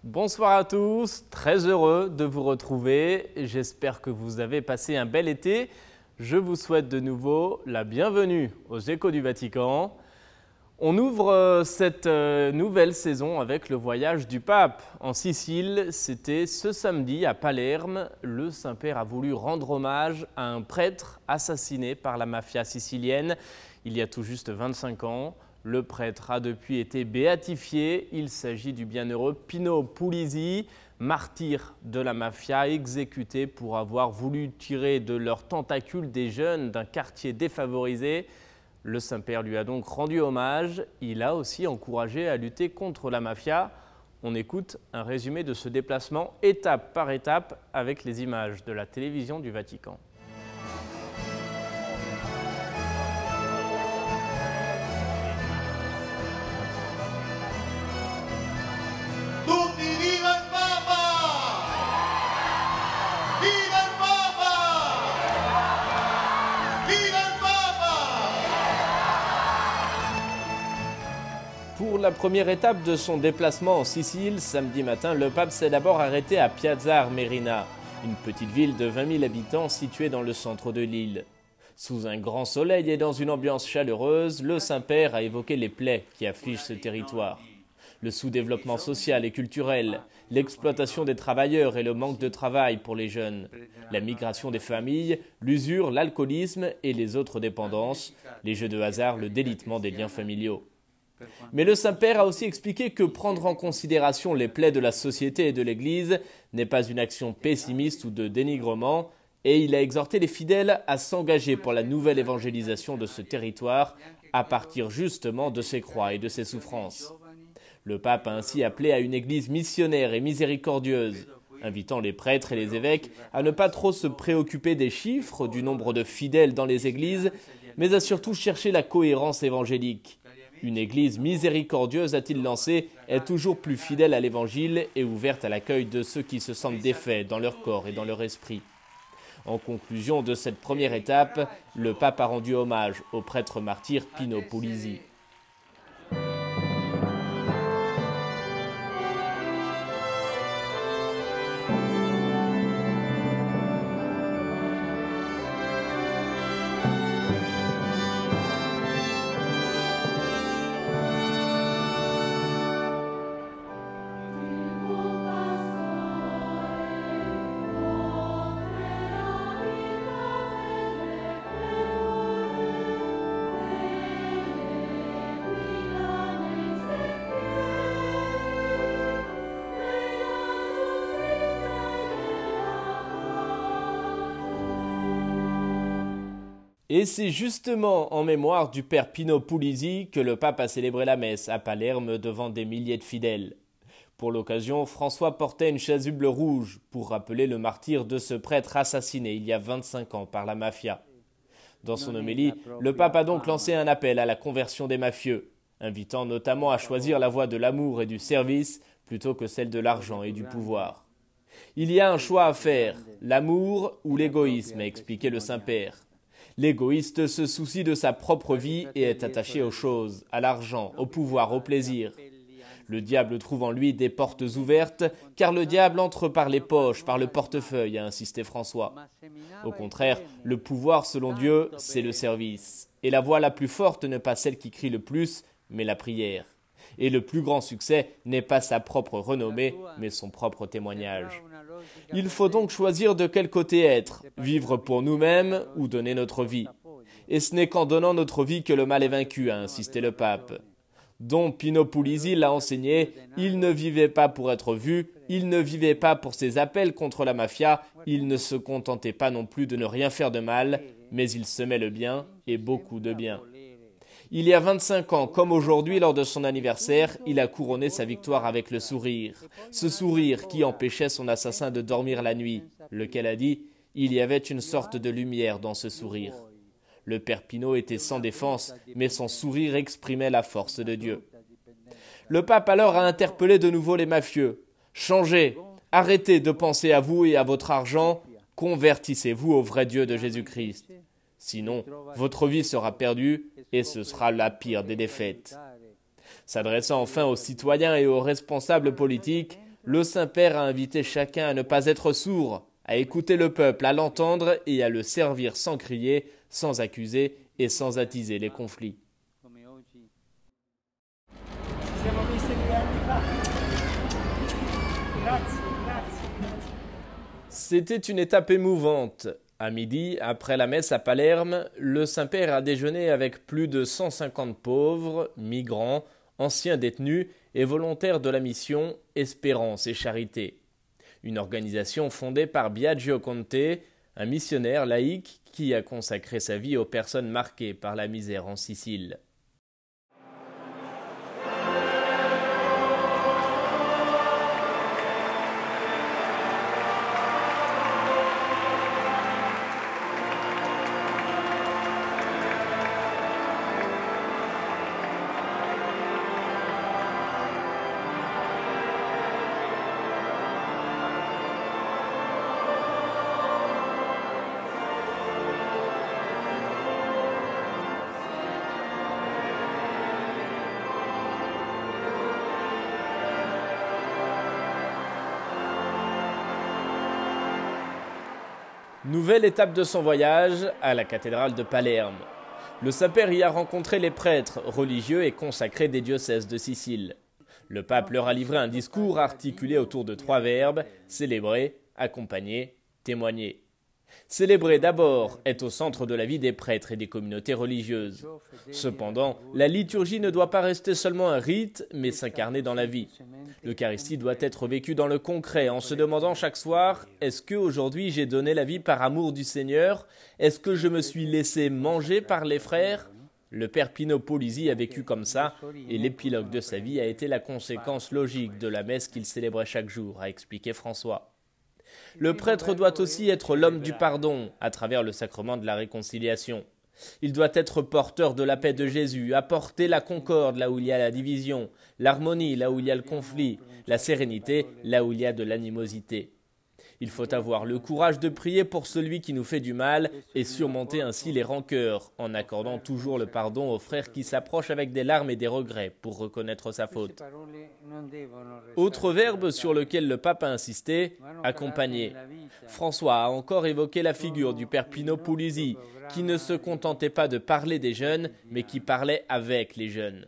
Bonsoir à tous, très heureux de vous retrouver. J'espère que vous avez passé un bel été. Je vous souhaite de nouveau la bienvenue aux Échos du Vatican. On ouvre cette nouvelle saison avec le voyage du pape en Sicile. C'était ce samedi à Palerme. Le Saint-Père a voulu rendre hommage à un prêtre assassiné par la mafia sicilienne il y a tout juste 25 ans. Le prêtre a depuis été béatifié. Il s'agit du bienheureux Pino Puglisi, martyr de la mafia, exécuté pour avoir voulu tirer de leurs tentacules des jeunes d'un quartier défavorisé. Le Saint-Père lui a donc rendu hommage. Il a aussi encouragé à lutter contre la mafia. On écoute un résumé de ce déplacement étape par étape avec les images de la télévision du Vatican. Pour la première étape de son déplacement en Sicile, samedi matin, le pape s'est d'abord arrêté à Piazza Armerina, une petite ville de 20 000 habitants située dans le centre de l'île. Sous un grand soleil et dans une ambiance chaleureuse, le Saint-Père a évoqué les plaies qui affligent ce territoire. Le sous-développement social et culturel, l'exploitation des travailleurs et le manque de travail pour les jeunes, la migration des familles, l'usure, l'alcoolisme et les autres dépendances, les jeux de hasard, le délitement des liens familiaux. Mais le Saint-Père a aussi expliqué que prendre en considération les plaies de la société et de l'Église n'est pas une action pessimiste ou de dénigrement, et il a exhorté les fidèles à s'engager pour la nouvelle évangélisation de ce territoire à partir justement de ses croix et de ses souffrances. Le pape a ainsi appelé à une Église missionnaire et miséricordieuse, invitant les prêtres et les évêques à ne pas trop se préoccuper des chiffres, du nombre de fidèles dans les églises, mais à surtout chercher la cohérence évangélique. Une Église miséricordieuse, a-t-il lancé, est toujours plus fidèle à l'Évangile et ouverte à l'accueil de ceux qui se sentent défaits dans leur corps et dans leur esprit. En conclusion de cette première étape, le pape a rendu hommage au prêtre martyr Pino Puglisi. Et c'est justement en mémoire du père Pino Puglisi que le pape a célébré la messe à Palerme devant des milliers de fidèles. Pour l'occasion, François portait une chasuble rouge pour rappeler le martyre de ce prêtre assassiné il y a 25 ans par la mafia. Dans son homélie, le pape a donc lancé un appel à la conversion des mafieux, invitant notamment à choisir la voie de l'amour et du service plutôt que celle de l'argent et du pouvoir. Il y a un choix à faire, l'amour ou l'égoïsme, a expliqué le Saint-Père. L'égoïste se soucie de sa propre vie et est attaché aux choses, à l'argent, au pouvoir, au plaisir. Le diable trouve en lui des portes ouvertes, car le diable entre par les poches, par le portefeuille, a insisté François. Au contraire, le pouvoir, selon Dieu, c'est le service. Et la voix la plus forte n'est pas celle qui crie le plus, mais la prière. Et le plus grand succès n'est pas sa propre renommée, mais son propre témoignage. Il faut donc choisir de quel côté être, vivre pour nous-mêmes ou donner notre vie. Et ce n'est qu'en donnant notre vie que le mal est vaincu, a insisté le pape. Dom Pino Puglisi l'a enseigné, il ne vivait pas pour être vu, il ne vivait pas pour ses appels contre la mafia, il ne se contentait pas non plus de ne rien faire de mal, mais il semait le bien et beaucoup de bien. Il y a 25 ans, comme aujourd'hui lors de son anniversaire, il a couronné sa victoire avec le sourire. Ce sourire qui empêchait son assassin de dormir la nuit, lequel a dit « Il y avait une sorte de lumière dans ce sourire ». Le père Pino était sans défense, mais son sourire exprimait la force de Dieu. Le pape alors a interpellé de nouveau les mafieux. « Changez, arrêtez de penser à vous et à votre argent, convertissez-vous au vrai Dieu de Jésus-Christ. Sinon, votre vie sera perdue et ce sera la pire des défaites. » S'adressant enfin aux citoyens et aux responsables politiques, Le Saint-Père a invité chacun à ne pas être sourd, à écouter le peuple, à l'entendre et à le servir sans crier, sans accuser et sans attiser les conflits. C'était une étape émouvante. À midi, après la messe à Palerme, le Saint-Père a déjeuné avec plus de 150 pauvres, migrants, anciens détenus et volontaires de la mission Espérance et Charité. Une organisation fondée par Biagio Conte, un missionnaire laïque qui a consacré sa vie aux personnes marquées par la misère en Sicile. Nouvelle étape de son voyage à la cathédrale de Palerme. Le Saint-Père y a rencontré les prêtres religieux et consacrés des diocèses de Sicile. Le pape leur a livré un discours articulé autour de 3 verbes, célébrer, accompagner, témoigner. Célébrer d'abord est au centre de la vie des prêtres et des communautés religieuses. Cependant, la liturgie ne doit pas rester seulement un rite, mais s'incarner dans la vie. L'Eucharistie doit être vécue dans le concret, en se demandant chaque soir « Est-ce qu'aujourd'hui j'ai donné la vie par amour du Seigneur ? Est-ce que je me suis laissé manger par les frères ?» Le père Pino Puglisi a vécu comme ça, et l'épilogue de sa vie a été la conséquence logique de la messe qu'il célébrait chaque jour, a expliqué François. Le prêtre doit aussi être l'homme du pardon, à travers le sacrement de la réconciliation. Il doit être porteur de la paix de Jésus, apporter la concorde là où il y a la division, l'harmonie là où il y a le conflit, la sérénité là où il y a de l'animosité. Il faut avoir le courage de prier pour celui qui nous fait du mal et surmonter ainsi les rancœurs, en accordant toujours le pardon aux frères qui s'approchent avec des larmes et des regrets pour reconnaître sa faute. Autre verbe sur lequel le pape a insisté, accompagner. François a encore évoqué la figure du père Pino Puglisi, qui ne se contentait pas de parler des jeunes, mais qui parlait avec les jeunes.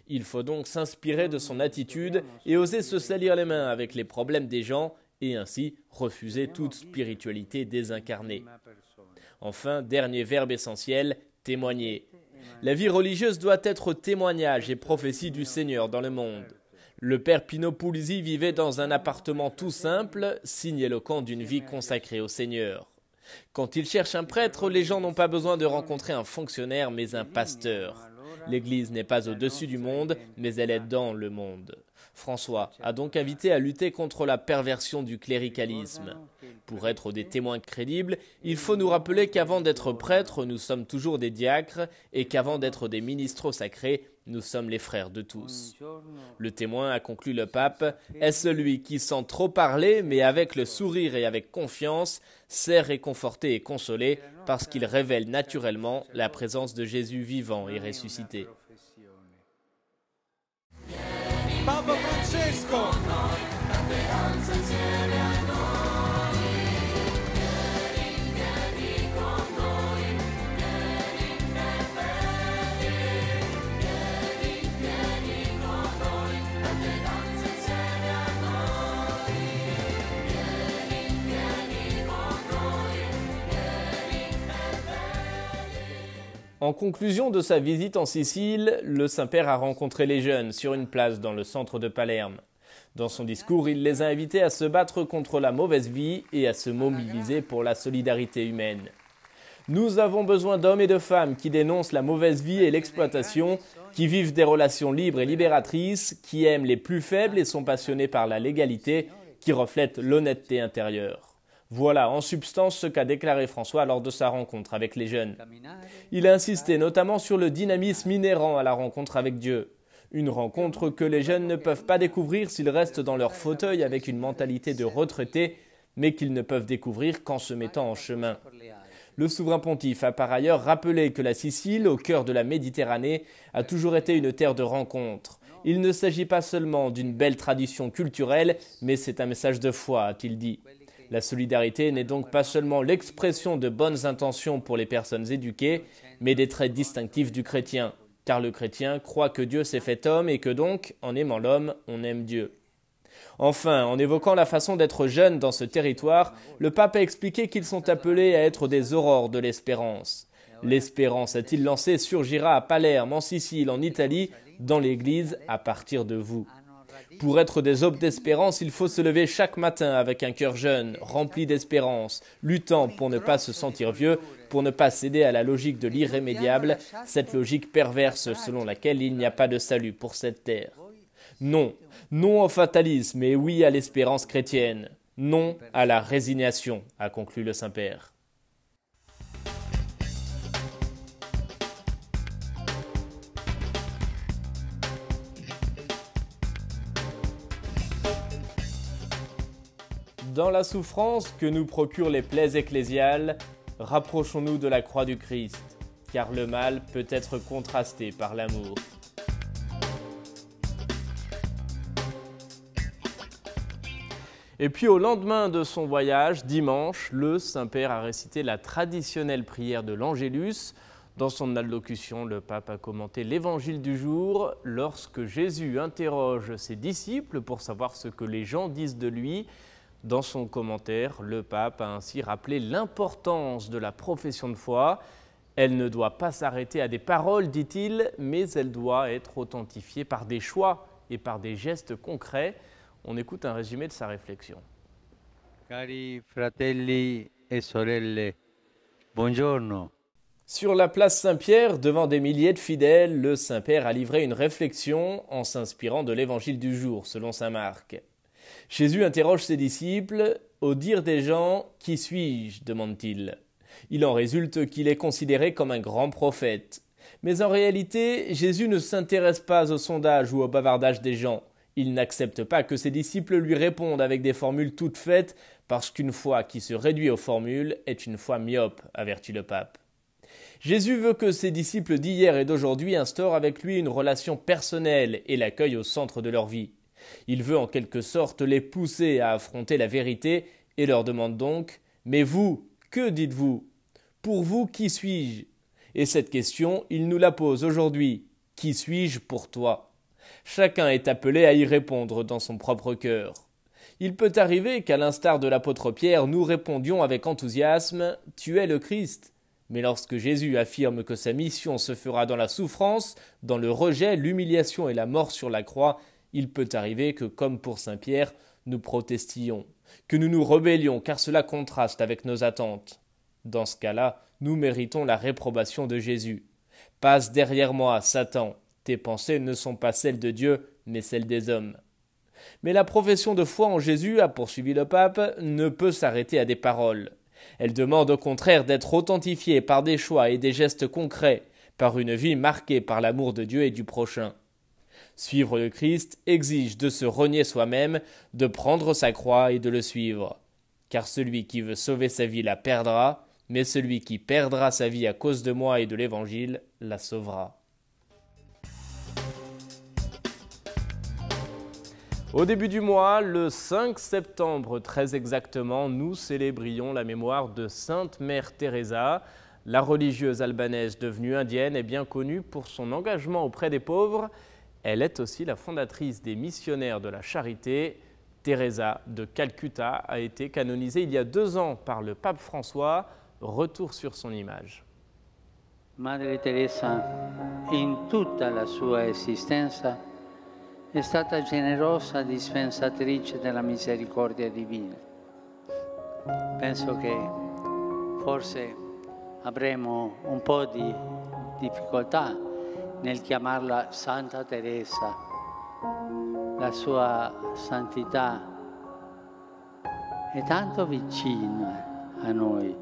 Il faut donc s'inspirer de son attitude et oser se salir les mains avec les problèmes des gens, et ainsi refuser toute spiritualité désincarnée. Enfin, dernier verbe essentiel, témoigner. La vie religieuse doit être témoignage et prophétie du Seigneur dans le monde. Le père Pino Puglisi vivait dans un appartement tout simple, signe éloquent d'une vie consacrée au Seigneur. Quand il cherche un prêtre, les gens n'ont pas besoin de rencontrer un fonctionnaire, mais un pasteur. L'Église n'est pas au-dessus du monde, mais elle est dans le monde. François a donc invité à lutter contre la perversion du cléricalisme. Pour être des témoins crédibles, il faut nous rappeler qu'avant d'être prêtres, nous sommes toujours des diacres et qu'avant d'être des ministres sacrés, nous sommes les frères de tous. Le témoin, a conclu le pape, est celui qui, sans trop parler, mais avec le sourire et avec confiance, sait réconforter et consoler parce qu'il révèle naturellement la présence de Jésus vivant et ressuscité. Papa Francesco! En conclusion de sa visite en Sicile, le Saint-Père a rencontré les jeunes sur une place dans le centre de Palerme. Dans son discours, il les a invités à se battre contre la mauvaise vie et à se mobiliser pour la solidarité humaine. Nous avons besoin d'hommes et de femmes qui dénoncent la mauvaise vie et l'exploitation, qui vivent des relations libres et libératrices, qui aiment les plus faibles et sont passionnés par la légalité, qui reflètent l'honnêteté intérieure. Voilà en substance ce qu'a déclaré François lors de sa rencontre avec les jeunes. Il a insisté notamment sur le dynamisme inhérent à la rencontre avec Dieu. Une rencontre que les jeunes ne peuvent pas découvrir s'ils restent dans leur fauteuil avec une mentalité de retraité, mais qu'ils ne peuvent découvrir qu'en se mettant en chemin. Le souverain pontife a par ailleurs rappelé que la Sicile, au cœur de la Méditerranée, a toujours été une terre de rencontre. Il ne s'agit pas seulement d'une belle tradition culturelle, mais c'est un message de foi, a-t-il dit. La solidarité n'est donc pas seulement l'expression de bonnes intentions pour les personnes éduquées, mais des traits distinctifs du chrétien. Car le chrétien croit que Dieu s'est fait homme et que donc, en aimant l'homme, on aime Dieu. Enfin, en évoquant la façon d'être jeune dans ce territoire, le pape a expliqué qu'ils sont appelés à être des aurores de l'espérance. L'espérance, a-t-il lancé, surgira à Palerme, en Sicile, en Italie, dans l'Église, à partir de vous. Pour être des aubes d'espérance, il faut se lever chaque matin avec un cœur jeune, rempli d'espérance, luttant pour ne pas se sentir vieux, pour ne pas céder à la logique de l'irrémédiable, cette logique perverse selon laquelle il n'y a pas de salut pour cette terre. Non, non au fatalisme et oui à l'espérance chrétienne. Non à la résignation, a conclu le Saint-Père. Dans la souffrance que nous procurent les plaies ecclésiales, rapprochons-nous de la croix du Christ, car le mal peut être contrasté par l'amour. Et puis au lendemain de son voyage, dimanche, le Saint-Père a récité la traditionnelle prière de l'Angélus. Dans son allocution, le pape a commenté l'évangile du jour. Lorsque Jésus interroge ses disciples pour savoir ce que les gens disent de lui, dans son commentaire, le pape a ainsi rappelé l'importance de la profession de foi. Elle ne doit pas s'arrêter à des paroles, dit-il, mais elle doit être authentifiée par des choix et par des gestes concrets. On écoute un résumé de sa réflexion. Cari fratelli e sorelle, buongiorno. Sur la place Saint-Pierre, devant des milliers de fidèles, le Saint-Père a livré une réflexion en s'inspirant de l'évangile du jour, selon saint Marc. Jésus interroge ses disciples. « Au dire des gens, qui suis-je » demande-t-il. Il en résulte qu'il est considéré comme un grand prophète. Mais en réalité, Jésus ne s'intéresse pas au sondage ou au bavardage des gens. Il n'accepte pas que ses disciples lui répondent avec des formules toutes faites, parce qu'une foi qui se réduit aux formules est une foi myope, avertit le pape. Jésus veut que ses disciples d'hier et d'aujourd'hui instaurent avec lui une relation personnelle et l'accueillent au centre de leur vie. Il veut en quelque sorte les pousser à affronter la vérité et leur demande donc « Mais vous, que dites-vous ? Pour vous, qui suis-je » Et cette question, il nous la pose aujourd'hui. Qui suis-je pour toi ? Chacun est appelé à y répondre dans son propre cœur. Il peut arriver qu'à l'instar de l'apôtre Pierre, nous répondions avec enthousiasme « Tu es le Christ ». Mais lorsque Jésus affirme que sa mission se fera dans la souffrance, dans le rejet, l'humiliation et la mort sur la croix, il peut arriver que, comme pour saint Pierre, nous protestions, que nous nous rebellions car cela contraste avec nos attentes. Dans ce cas-là, nous méritons la réprobation de Jésus. « Passe derrière moi, Satan, tes pensées ne sont pas celles de Dieu, mais celles des hommes. » Mais la profession de foi en Jésus, a poursuivi le pape, ne peut s'arrêter à des paroles. Elle demande au contraire d'être authentifiée par des choix et des gestes concrets, par une vie marquée par l'amour de Dieu et du prochain. Suivre le Christ exige de se renier soi-même, de prendre sa croix et de le suivre. Car celui qui veut sauver sa vie la perdra, mais celui qui perdra sa vie à cause de moi et de l'Évangile la sauvera. Au début du mois, le 5 septembre très exactement, nous célébrions la mémoire de Sainte Mère Teresa. La religieuse albanaise devenue indienne est bien connue pour son engagement auprès des pauvres. Elle est aussi la fondatrice des missionnaires de la charité. Teresa de Calcutta a été canonisée il y a 2 ans par le pape François. Retour sur son image. Madre Teresa, in tutta la sua esistenza, è stata generosa dispensatrice della misericordia divina. Penso che forse avremo un po' di difficoltà nel chiamarla Santa Teresa. La sua santità è tanto vicina a noi,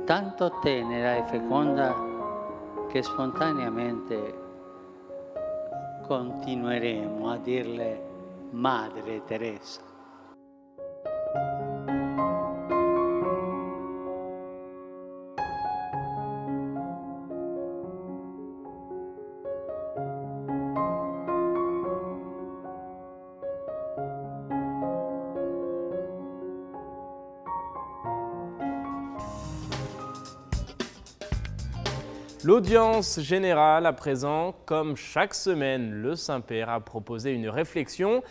tanto tenera e feconda che spontaneamente continueremo a dirle Madre Teresa. L'audience générale à présent, comme chaque semaine, le Saint-Père a proposé une réflexion.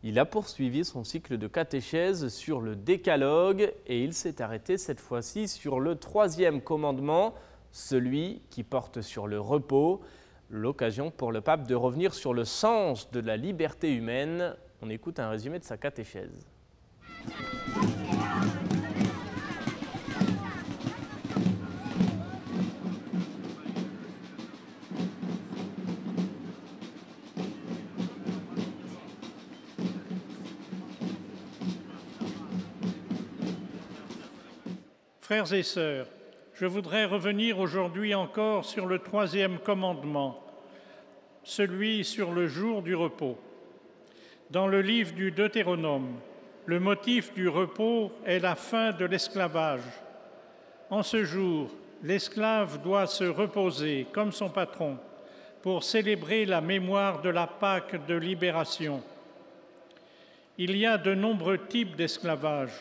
Il a poursuivi son cycle de catéchèse sur le décalogue et il s'est arrêté cette fois-ci sur le 3e commandement, celui qui porte sur le repos. L'occasion pour le pape de revenir sur le sens de la liberté humaine. On écoute un résumé de sa catéchèse. Frères et sœurs, je voudrais revenir aujourd'hui encore sur le 3e commandement, celui sur le jour du repos. Dans le livre du Deutéronome, le motif du repos est la fin de l'esclavage. En ce jour, l'esclave doit se reposer comme son patron pour célébrer la mémoire de la Pâque de libération. Il y a de nombreux types d'esclavage,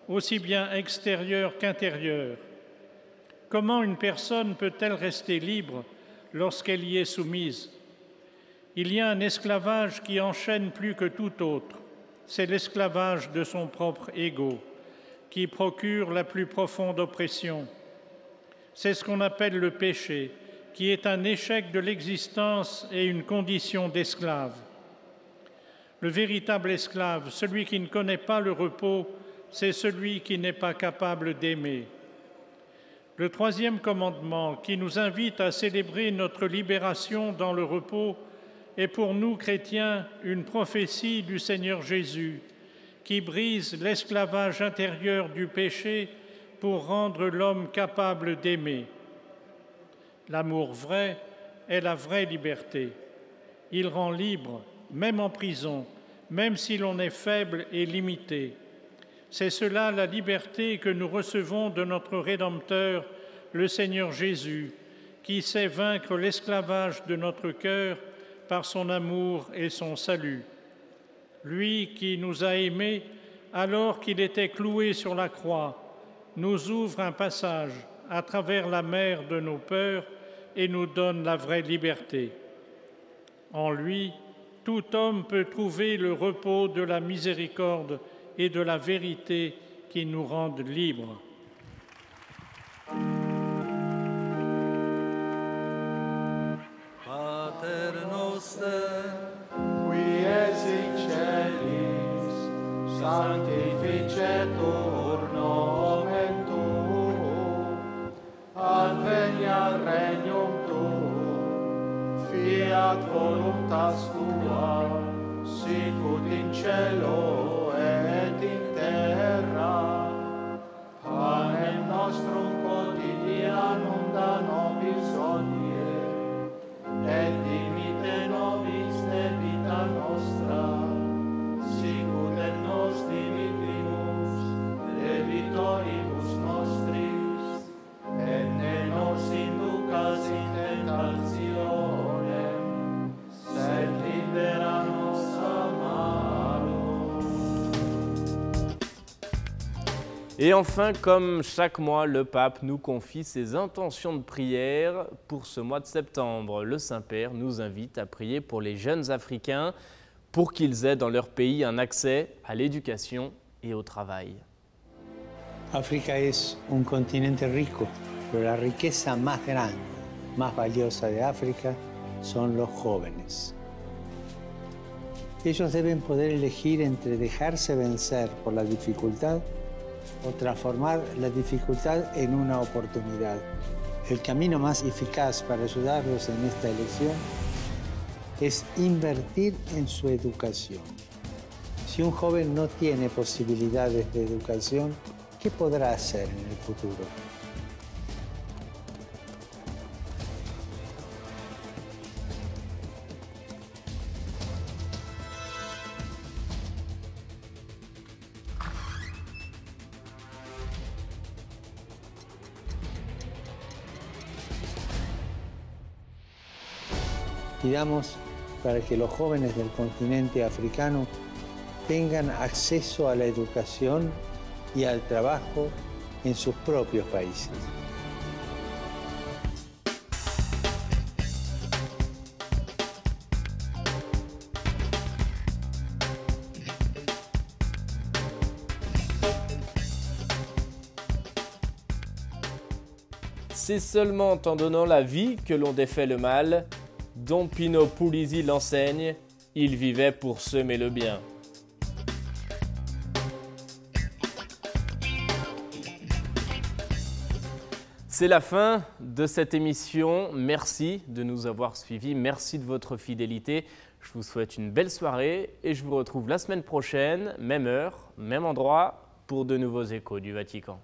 aussi bien extérieur qu'intérieur. Comment une personne peut-elle rester libre lorsqu'elle y est soumise? Il y a un esclavage qui enchaîne plus que tout autre. C'est l'esclavage de son propre ego, qui procure la plus profonde oppression. C'est ce qu'on appelle le péché, qui est un échec de l'existence et une condition d'esclave. Le véritable esclave, celui qui ne connaît pas le repos, c'est celui qui n'est pas capable d'aimer. Le 3e commandement, qui nous invite à célébrer notre libération dans le repos, est pour nous, chrétiens, une prophétie du Seigneur Jésus, qui brise l'esclavage intérieur du péché pour rendre l'homme capable d'aimer. L'amour vrai est la vraie liberté. Il rend libre, même en prison, même si l'on est faible et limité. C'est cela la liberté que nous recevons de notre Rédempteur, le Seigneur Jésus, qui sait vaincre l'esclavage de notre cœur par son amour et son salut. Lui qui nous a aimés alors qu'il était cloué sur la croix, nous ouvre un passage à travers la mer de nos peurs et nous donne la vraie liberté. En lui, tout homme peut trouver le repos de la miséricorde et de la vérité qui nous rendent libres. Pater noster, qui es in celis, sanctificetur nomen tuum, adveniat regnum tuum, fiat voluntas tua, sicut in cielo et in terra. Panem nostrum quotidianum da nobis hodie, et dimitte nobis debita nostra, sicut et nos dimittimus debitoribus nostris, et ne nos inducas in tentationem, sed libera nos a malo. Et enfin, comme chaque mois, le pape nous confie ses intentions de prière pour ce mois de septembre. Le Saint-Père nous invite à prier pour les jeunes Africains pour qu'ils aient dans leur pays un accès à l'éducation et au travail. África es un continente rico, pero la riqueza más grande, más valiosa de África son los jóvenes. Ellos deben poder elegir entre dejarse vencer por la dificultad o transformar la dificultad en una oportunidad. El camino más eficaz para ayudarlos en esta elección es invertir en su educación. Si un joven no tiene posibilidades de educación, ¿qué podrá hacer en el futuro? Pidamos para que los jóvenes del continente africano tengan acceso a la educación y al trabajo en sus propios países. C'est seulement en donnant la vie que l'on défait le mal. Don Pino Puglisi l'enseigne, il vivait pour semer le bien. C'est la fin de cette émission. Merci de nous avoir suivis. Merci de votre fidélité. Je vous souhaite une belle soirée et je vous retrouve la semaine prochaine, même heure, même endroit, pour de nouveaux échos du Vatican.